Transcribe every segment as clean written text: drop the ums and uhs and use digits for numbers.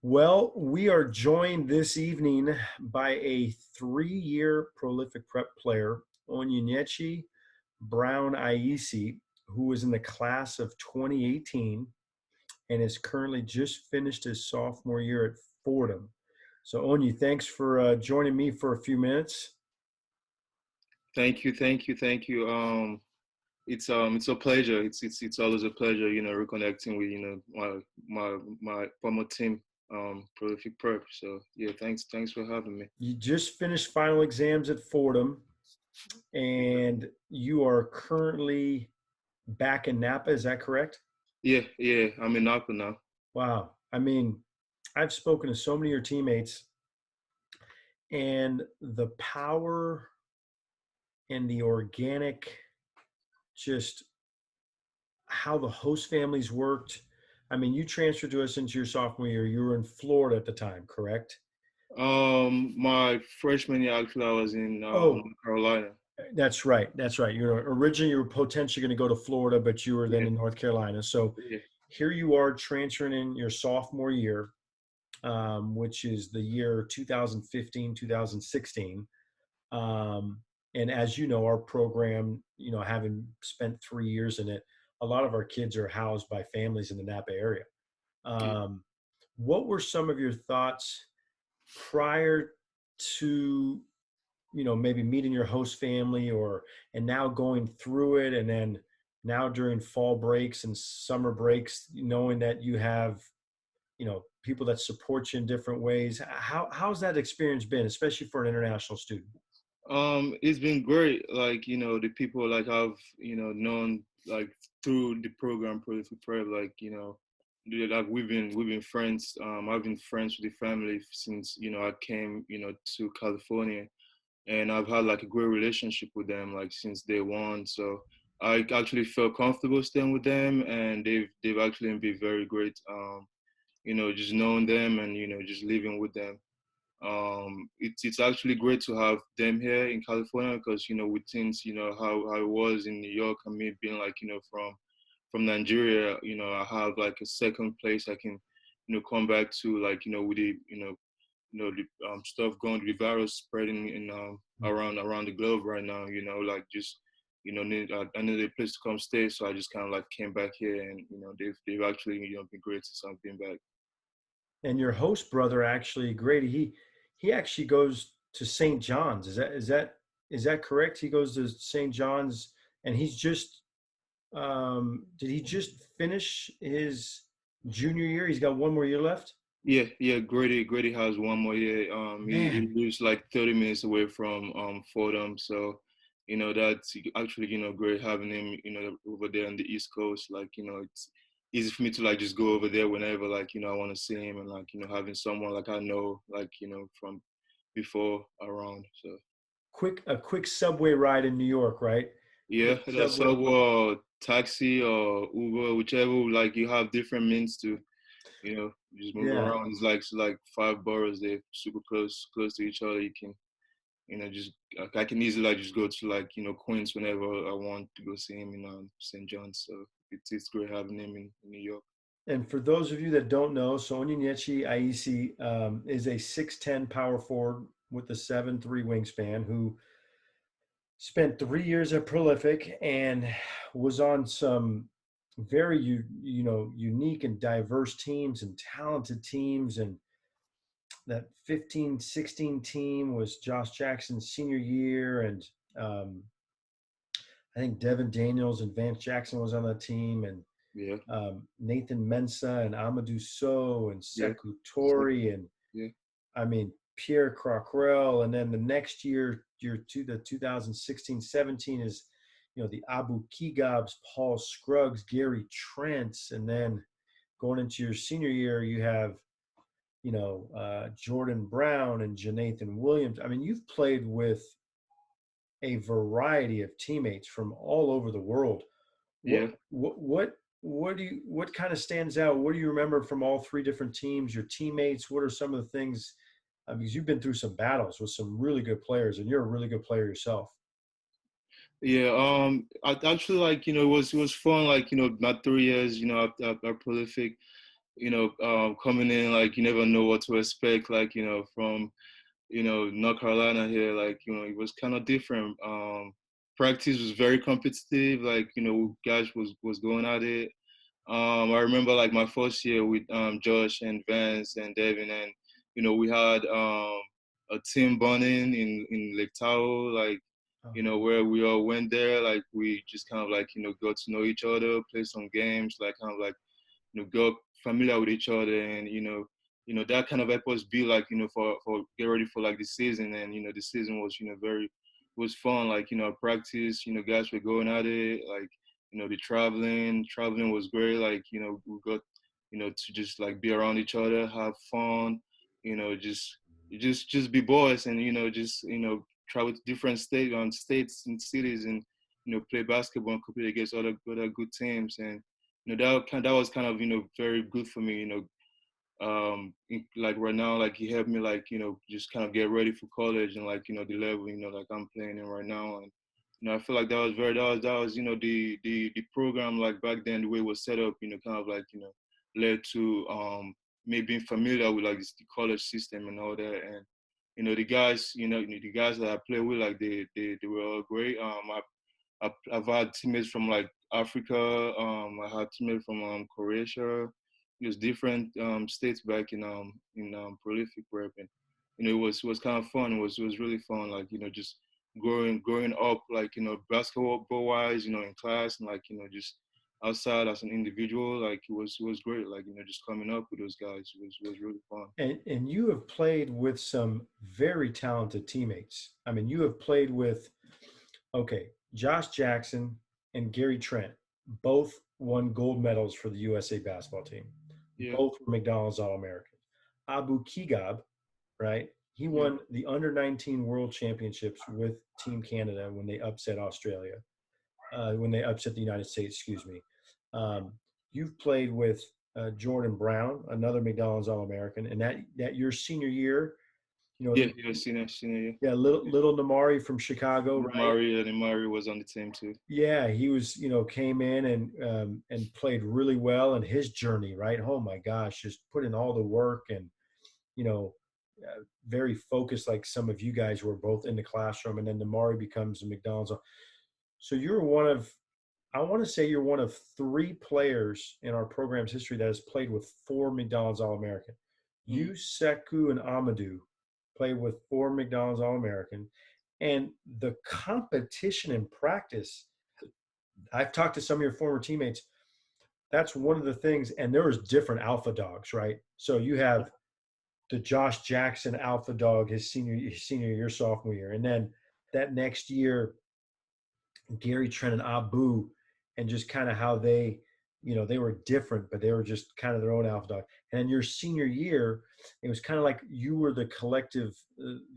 Well, we are joined this evening by a 3-year prolific prep player, Onyi Eyisi, who was in the class of 2018 and has currently just finished his sophomore year at Fordham. So, Onyi, thanks for joining me for a few minutes. Thank you. It's a pleasure. It's always a pleasure, reconnecting with my former team, Prolific Prep. So yeah, thanks for having me. You just finished final exams at Fordham, and you are currently back in Napa. Is that correct? Yeah. I'm in Napa now. Wow. I mean, I've spoken to so many of your teammates, and the power and the organic, just how the host families worked. I mean, you transferred to us into your sophomore year. You were in Florida at the time, correct? My freshman year, actually, I was in Oh, North Carolina. that's right. That's right. Originally you were potentially going to go to Florida, but you were then Yeah, in North Carolina. So yeah, here you are transferring in your sophomore year, which is the year 2015, 2016. And as you know, our program, having spent 3 years in it, a lot of our kids are housed by families in the Napa area. yeah. Um, what were some of your thoughts prior to, maybe meeting your host family and now going through it, and then now during fall breaks and summer breaks, knowing that you have, people that support you in different ways. How's that experience been, especially for an international student? It's been great. Like, the people like I've, known like through the program Prolific Prep, like, like we've been friends. I've been friends with the family since, I came, to California, and I've had like a great relationship with them like since day one. So I actually felt comfortable staying with them, and they've actually been very great. Just knowing them and just living with them. It's actually great to have them here in California because with things how it was in New York and me being like from Nigeria, I have like a second place I can come back to, like with the the stuff going, the virus spreading in around the globe right now. Like just I needed a place to come stay, so I just kind of like came back here, and they've actually been great since I've been back. And your host brother, actually, Grady, he actually goes to St. John's. Is that correct? He goes to St. John's, and he's just did he just finish his junior year? He's got one more year left. Yeah. Grady has one more year. He Man, lives like 30 minutes away from Fordham, so that's actually great having him over there on the East Coast. Like it's easy for me to like just go over there whenever like I want to see him, and like having someone like I know like from before around. So a quick subway ride in New York, right? yeah, Quick that's subway. taxi or Uber, whichever, like you have different means to just move Yeah. around. It's like five boroughs. They're super close to each other. You can, just like, I can easily like just go to like Queens whenever I want to go see him in St. John's. So it's great having him in New York. And for those of you that don't know, Onyi Eyisi is a 6'10" power forward with a 7'3" wingspan who spent 3 years at Prolific and was on some very unique and diverse teams and talented teams. And that 15-16 team was Josh Jackson's senior year, and um, I think Devin Daniels and Vance Jackson was on that team, and Yeah, Nathan Mensah and Amadou Sow and yeah, Sekou so, Torre, and yeah, I mean Pierre Croquerel. And then the next the 2016-17 is the Abu Kigabs, Paul Scruggs, Gary Trents. And then going into your senior year, you have Jordan Brown and Janathan Williams. I mean, you've played with a variety of teammates from all over the world. What yeah. what what what kind of stands out? What do you remember from all three different teams? Your teammates. What are some of the things? Because you've been through some battles with some really good players, and you're a really good player yourself. Yeah, I actually like it was fun, like my 3 years at Prolific. coming in, like you never know what to expect, like from North Carolina here, like it was kind of different. Practice was very competitive, like guys was going at it. I remember like my first year with Josh and Vance and Devin, and we had a team bonding in Lake Tahoe, like Oh, where we all went there, like we just kind of like got to know each other, play some games, like kind of like got familiar with each other, and that kind of helped us be like for get ready for like the season. And the season was very was fun, like practice, guys were going at it, like the traveling was great, like we got to just like be around each other, have fun, just just be boys, and just travel to different states and cities, and play basketball and compete against other good teams. And that was kind of very good for me, like right now, like he helped me, like just kind of get ready for college, and like the level like I'm playing in right now. And I feel like that was the program, like back then, the way it was set up, kind of like led to me being familiar with like the college system and all that. And the guys, the guys that I play with, like they were all great. I've had teammates from like Africa. I had teammates from Croatia. It was different states back in prolific rep, and it was kind of fun. It was really fun. Like just growing up, like basketball wise, in class, and like just outside as an individual. Like it was great. Like just coming up with those guys was really fun. and you have played with some very talented teammates. I mean, you have played with, okay, Josh Jackson and Gary Trent both won gold medals for the USA basketball team. Yeah, Both were McDonald's All Americans. Abu Kigab, right? He yeah, won the under 19 World Championships with Team Canada when they upset Australia, when they upset the United States, excuse me. Um, you've played with Jordan Brown, another McDonald's All American, and that your senior year, you know, yeah, yeah. Seen it. yeah, little Namari from Chicago, right? Mari was on the team too. Yeah, he was, came in and played really well in his journey, right? Oh my gosh, just put in all the work and you know, very focused, like some of you guys were both in the classroom, and then Namari becomes a McDonald's. So you're one of, I want to say you're one of three players in our program's history that has played with four McDonald's All American. Mm. You, Sekou, and Amadou played with four McDonald's All American, and the competition in practice. I've talked to some of your former teammates. That's one of the things, and there was different alpha dogs, right? So you have the Josh Jackson alpha dog his senior year, sophomore year, and then that next year Gary Trent and Abu, and just kind of how they, they were different, but they were just kind of their own alpha dog. And in your senior year, it was kind of like you were the collective,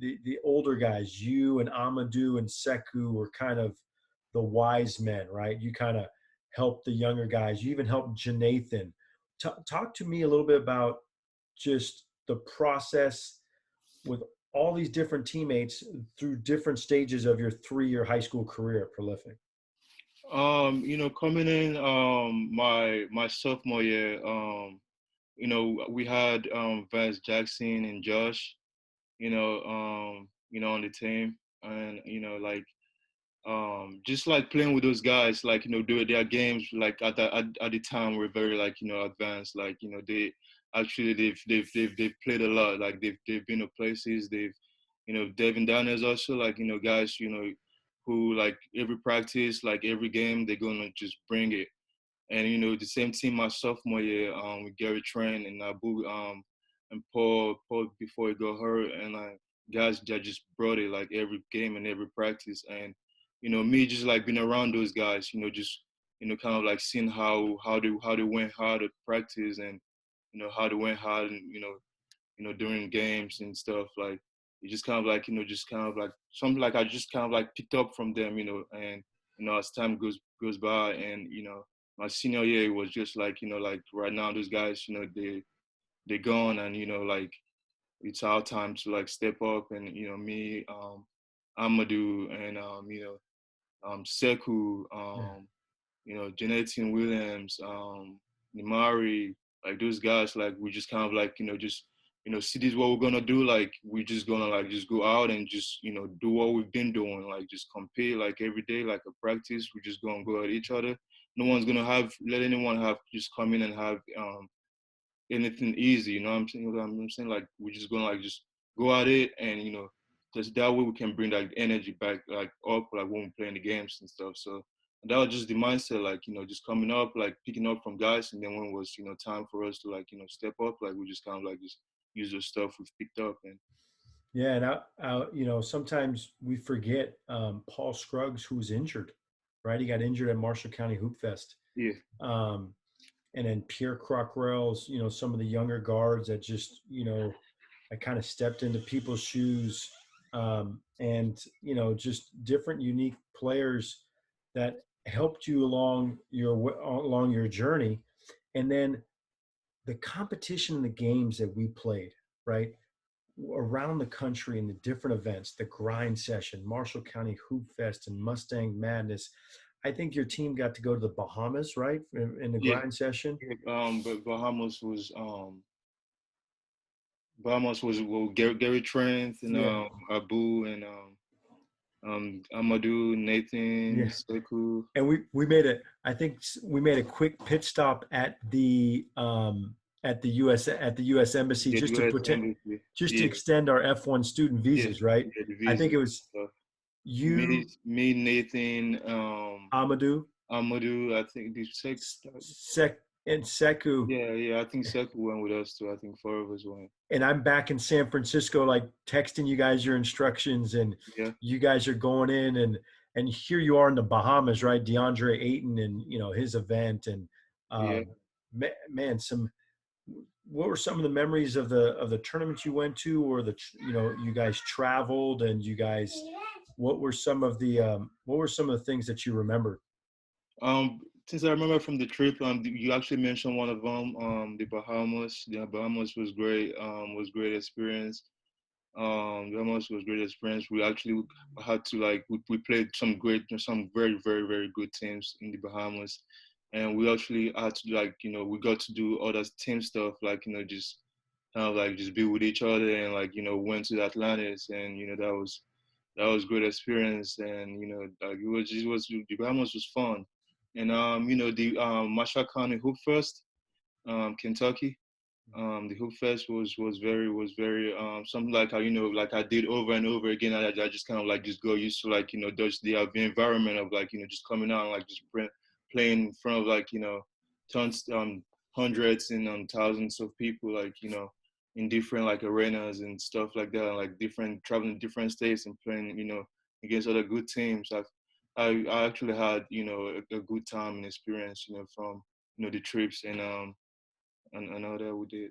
the older guys. You and Amadou and Sekou were kind of the wise men, right? You kind of helped the younger guys. You even helped Janathan. Talk to me a little bit about just the process with all these different teammates through different stages of your 3-year high school career at Prolific. Coming in my sophomore year, we had Vance Jackson and Josh, on the team, and like just like playing with those guys, like do their games, like at the time were very like advanced, like they actually they've played a lot, like they've been to places, they've Devin Daniels also, like guys who like every practice, like every game, they're gonna just bring it. And the same team my sophomore year, with Gary Trent and Abu, and Paul before he got hurt, and like guys that just brought it like every game and every practice. And me just like being around those guys, just kind of like seeing how they went hard at practice, and how they went hard, and during games and stuff. Like it just kind of like just kind of like something like I just kind of like picked up from them, and as time goes by, and my senior year, it was just like like right now those guys, they're gone, and like it's our time to like step up. And me, Amadou, and Sekou, Yeah. Jonathan Williams, Nimari. Like those guys, like we just kind of like just see this is what we're gonna do. Like we just gonna like just go out and just do what we've been doing. Like just compete like every day, like a practice. We're just gonna go at each other. No one's gonna have let anyone have just come in and have anything easy. You know what I'm saying? I'm saying like we're just gonna like just go at it, and just that way we can bring that energy back like up like when we're playing the games and stuff. So that was just the mindset, like just coming up, like picking up from guys, and then when it was time for us to like step up, like we just kind of like just use the stuff we've picked up. And Yeah, and sometimes we forget Paul Scruggs, who was injured, right? He got injured at Marshall County Hoop Fest. yeah, Um, and then Pierre Crockrell's, some of the younger guards that just, I kind of stepped into people's shoes, and just different unique players that helped you along your journey. And then the competition in the games that we played, right, around the country in the different events, the grind session, Marshall County Hoop Fest, and Mustang Madness. I think your team got to go to the Bahamas, right, in the yeah. grind session. But Bahamas was well, Gary Trent and Yeah, Abu and Amadou, Nathan, yeah. Sekou. And we made it. I think we made a quick pit stop at the U.S. Embassy Yeah, just to US pretend, Embassy. just to Yeah, extend our F1 student yeah, visas, right? yeah, the I think visas it and was stuff. you, Nathan, Amadou, Amadou. I think Sek, and Seku, yeah, yeah. I think Sekou went with us too. I think four of us went. and I'm back in San Francisco, like texting you guys your instructions, and Yeah, you guys are going in, and here you are in the Bahamas, right? DeAndre Ayton and his event, and yeah. man, what were some of the memories of the tournaments you went to, or you guys traveled, and you guys, what were some of the things that you remember? Since I remember from the trip, you actually mentioned one of them, the Bahamas. The Bahamas was great. Was great experience. Bahamas was great experience. We actually had to like we played some very very very good teams in the Bahamas, and we actually had to like we got to do other team stuff like just kind of like just be with each other and like went to the Atlantis, and that was great experience. And like it was the Bahamas was fun. And the Marshall County Hoop Fest, Kentucky. The Hoop Fest was very something like how like I did over and over again. I just kind of like just go used to like just the environment of like just coming out and like just playing in front of like tons hundreds and thousands of people, like in different like arenas and stuff like that, like different traveling to different states and playing against other good teams. I actually had a good time and experience from the trips and all that we did.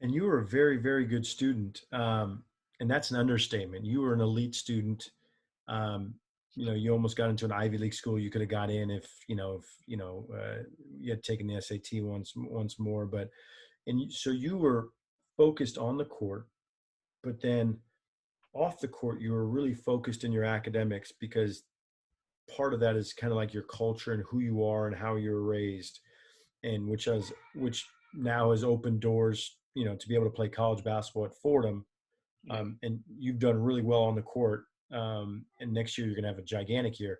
And you were a very, very good student, and that's an understatement. You were an elite student. um, you almost got into an Ivy League school. You could have got in if you had taken the SAT once more. But so you were focused on the court, but then off the court, you were really focused in your academics, because part of that is kind of like your culture and who you are and how you were raised, and which now has opened doors, to be able to play college basketball at Fordham. Yeah. And you've done really well on the court. And next year you're going to have a gigantic year.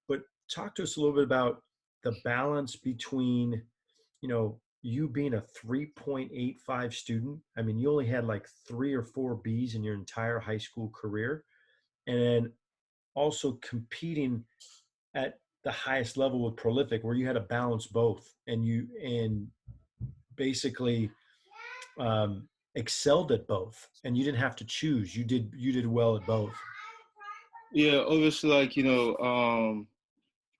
But talk to us a little bit about the balance between, you being a 3.85 student. I mean, you only had like 3 or 4 B's in your entire high school career, and then also competing at the highest level with prolific, where you had to balance both, and basically excelled at both, and you didn't have to choose. You did well at both. Yeah, obviously, like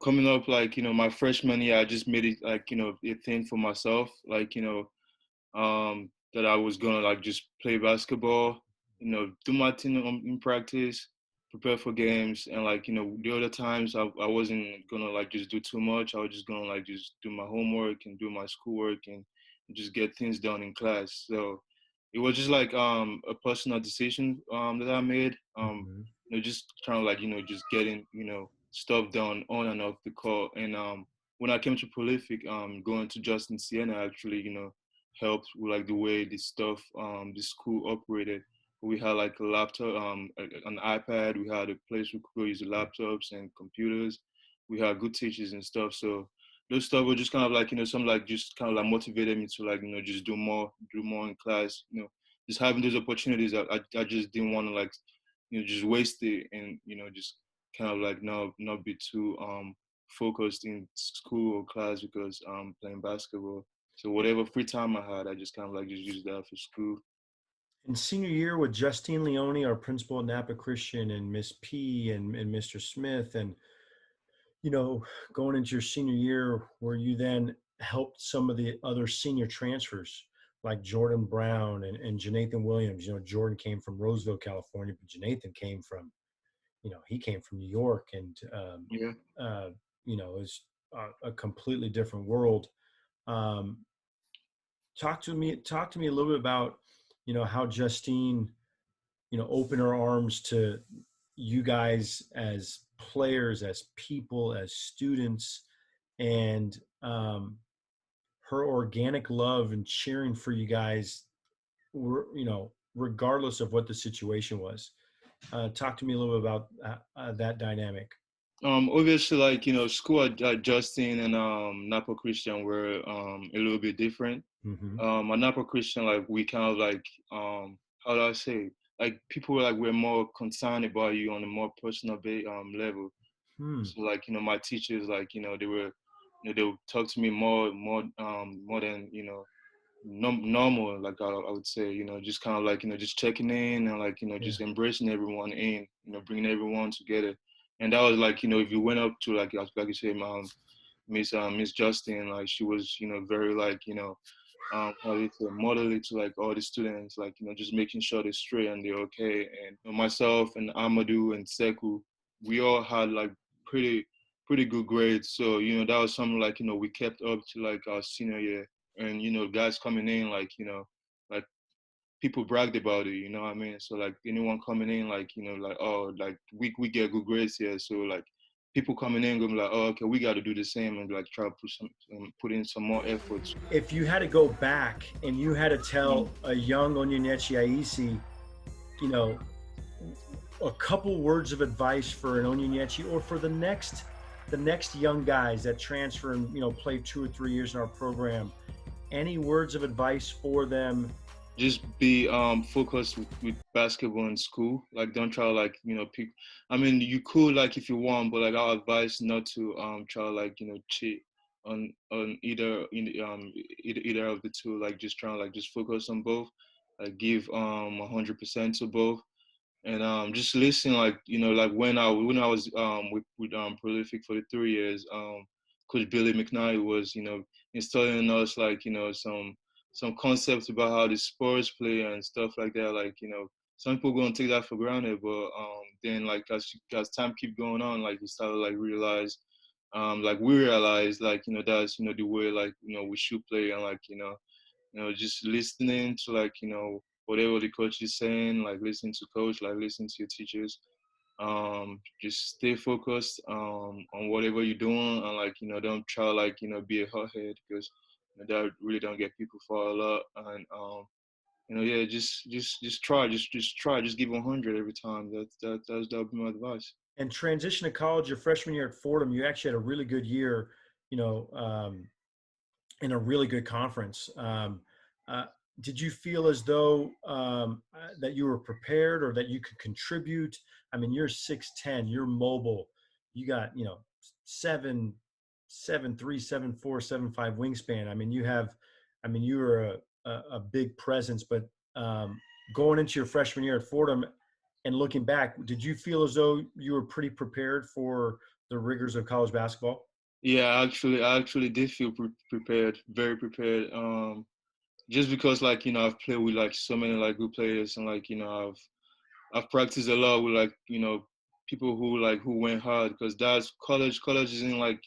coming up, like my freshman year, I just made it like a thing for myself, like that I was gonna like just play basketball, do my thing in practice, prepare for games, and like the other times I wasn't gonna like just do too much. I was just gonna like just do my homework and do my schoolwork and just get things done in class. So it was just like a personal decision that I made. Mhm. Just trying to like just getting stuff done on and off the court. And when I came to Prolific, going to Justin Siena, actually helped with like the way this stuff the school operated. We had like a laptop, an iPad. We had a place we could go use the laptops and computers. We had good teachers and stuff. So those stuff were just kind of like some like just kind of like motivated me to like just do more in class. Just having those opportunities. I just didn't want to like just waste it and just kind of like not be too focused in school or class because I'm playing basketball. So whatever free time I had, I just kind of like just used that for school. In senior year with Justine Leone, our principal at Napa Christian, and Miss P and Mr. Smith, and you know, going into your senior year where you then helped some of the other senior transfers like Jordan Brown and Janathan Williams. Jordan came from Roseville, California, but Janathan came from, he came from New York, and Yeah. uh, it's a completely different world. Um, talk to me a little bit about, how Justine, opened her arms to you guys as players, as people, as students, and her organic love and cheering for you guys, regardless of what the situation was. Talk to me a little bit about that dynamic. Obviously, like school at Justin and Napa Christian were a little bit different. Mm-hmm. At Napa Christian, like we kind of like how do I say, like people were more concerned about you on a more personal level. Hmm. So like my teachers, like they were they would talk to me more than normal, like I would say, just kind of like just checking in and like Yeah. just embracing everyone in, bringing everyone together. And that was like if you went up to like you say, Miss Justin, like she was very like how do you say, moderately to like all the students, like just making sure they're straight and they're okay. And myself and Amadou and Seku, we all had like pretty pretty good grades. So that was something like we kept up to like our senior year. And guys coming in, like like people bragged about it. You know what I mean? So like anyone coming in, like like, oh, like we get good grades here. So like people coming in gonna be like, oh, okay, we got to do the same and like try to put in some more efforts. If you had to go back and you had to Mm. tell a young Onyi Eyisi, you know, a couple words of advice for an Onyenyechi or for the next young guys that transfer and play 2 or 3 years in our program, any words of advice for them? Just be focused with basketball in school. Like don't try to like pick. I mean you could like if you want, but like our advice not to try to like cheat on either of the two. Like just trying to like just focus on both. Like give 100% to both and just listen like like when I was with prolific for the 3 years coach Billy McKnight was installing in us like some concepts about how the sports play and stuff like that, like some people gonna take that for granted, but then like as time keep going on, like you start to like realize like we realize like that's the way like we should play, and like just listening to like whatever the coach is saying, like listening to coach, like listening to your teachers. Just stay focused on whatever you're doing, and like don't try like be a hothead because that really don't get people far a lot. And yeah, just try, just try, just give 100 every time. That'll be my advice. And transition to college, your freshman year at Fordham, you actually had a really good year, you know, in a really good conference. Uh, did you feel as though that you were prepared or that you could contribute? I mean, you're 6'10", you're mobile. You got, 7'3", 7'4", 7'5" wingspan. I mean, you were a big presence. But going into your freshman year at Fordham and looking back, did you feel as though you were pretty prepared for the rigors of college basketball? Yeah, I actually did feel prepared, very prepared. Just because like I've played with like so many like good players, and like I've practiced a lot with like people who went hard, because that's college isn't like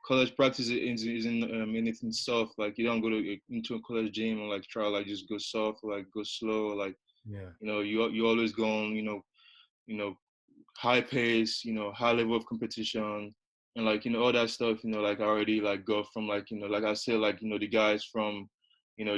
college practice isn't anything soft. Like you don't go into a college gym and like try to like just go soft or like go slow, or like Yeah. you always go on you know high pace, high level of competition, and like all that stuff. Like I already like got from like like I said, like the guys from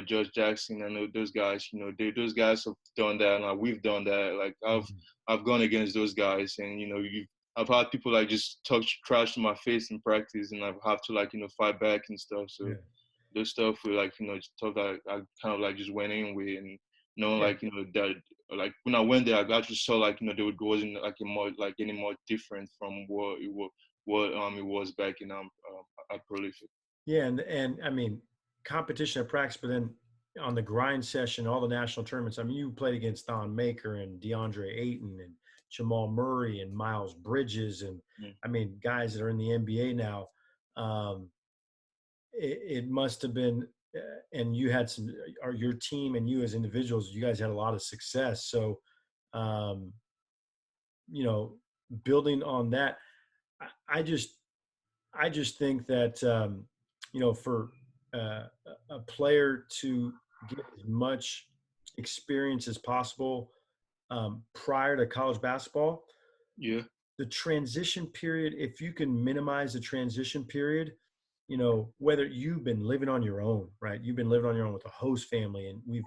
George Jackson. I know those guys. Those guys have done that, and like, we've done that. Like Mhm. I've gone against those guys, and I've had people like just talk trash to my face in practice, and I've have to like fight back and stuff. So Yeah. those stuff were like stuff that I kind of like just went in with, and knowing Yeah. like that like when I went there, I actually saw like there wasn't like any more different from what it was back in at Prolific. Yeah, and I mean competition at practice, but then on the grind session, all the national tournaments. I mean, you played against Thon Maker and DeAndre Ayton and Jamal Murray and Miles Bridges, and Mm. I mean guys that are in the NBA now. Um, it must have been, and you had some, or your team and you as individuals, you guys had a lot of success. So, um, you know, building on that, I, I just I just think that for a player to get as much experience as possible prior to college basketball, Yeah, the transition period, if you can minimize the transition period, whether you've been living on your own, right? You've been living on your own with a host family, and we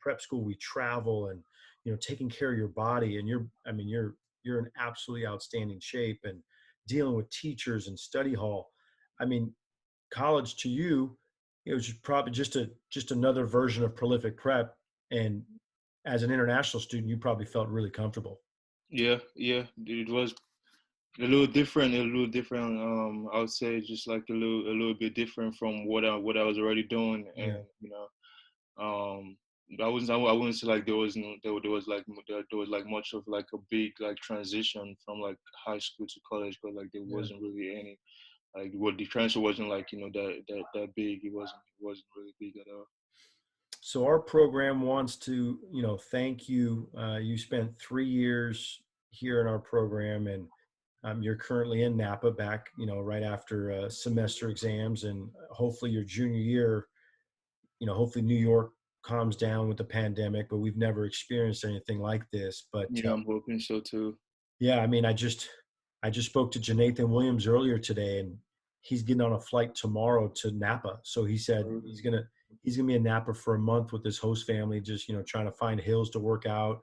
prep school, we travel, and taking care of your body, and I mean, you're in absolutely outstanding shape, and dealing with teachers and study hall. I mean, college to you, it was probably just another version of prolific prep, and as an international student, you probably felt really comfortable. yeah, yeah. It was a little different, a little different. I would say just like a little bit different from what I was already doing, Yeah. and um, I wouldn't say like there was no, there was like there was like much of like a big like transition from like high school to college, but like there Yeah. wasn't really any like what the transfer wasn't like that big. It wasn't really big at all. So our program wants to, thank you. You spent 3 years here in our program, and you're currently in Napa, back, right after semester exams, and hopefully your junior year. Hopefully New York calms down with the pandemic, but we've never experienced anything like this. But Yeah, I'm hoping so too. yeah, I mean, I just spoke to Janathan Williams earlier today, and he's getting on a flight tomorrow to Napa. So he said he's gonna be in Napa for a month with his host family, just trying to find hills to work out.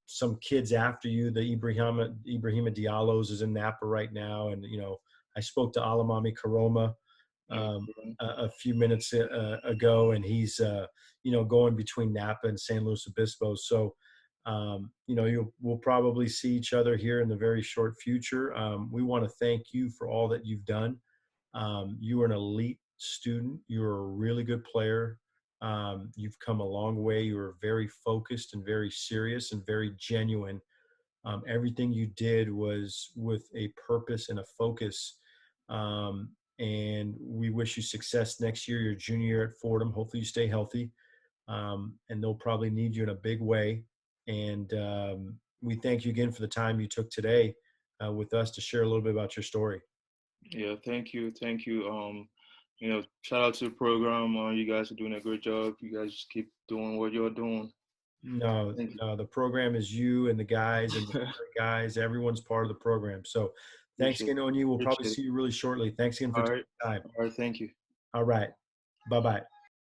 Some kids after you, the Ibrahima Diallo's is in Napa right now, and I spoke to Alamami Karoma Okay. a few minutes ago, and he's going between Napa and San Luis Obispo. So we'll probably see each other here in the very short future. We want to thank you for all that you've done. You are an elite student. You're a really good player. You've come a long way. You were very focused and very serious and very genuine. Everything you did was with a purpose and a focus. And we wish you success next year, your junior year at Fordham. Hopefully, you stay healthy. And they'll probably need you in a big way. And we thank you again for the time you took today with us to share a little bit about your story. Yeah, thank you. Shout out to the program. You guys are doing a great job. You guys just keep doing what you're doing. No, Thank no, the program is you and the guys and the you. guys. Everyone's part of the program. So thanks Appreciate again, it. Onyi. We'll probably Appreciate it. see you really shortly. Thanks again for All taking right. the time. All right. Thank you. All right. Bye bye.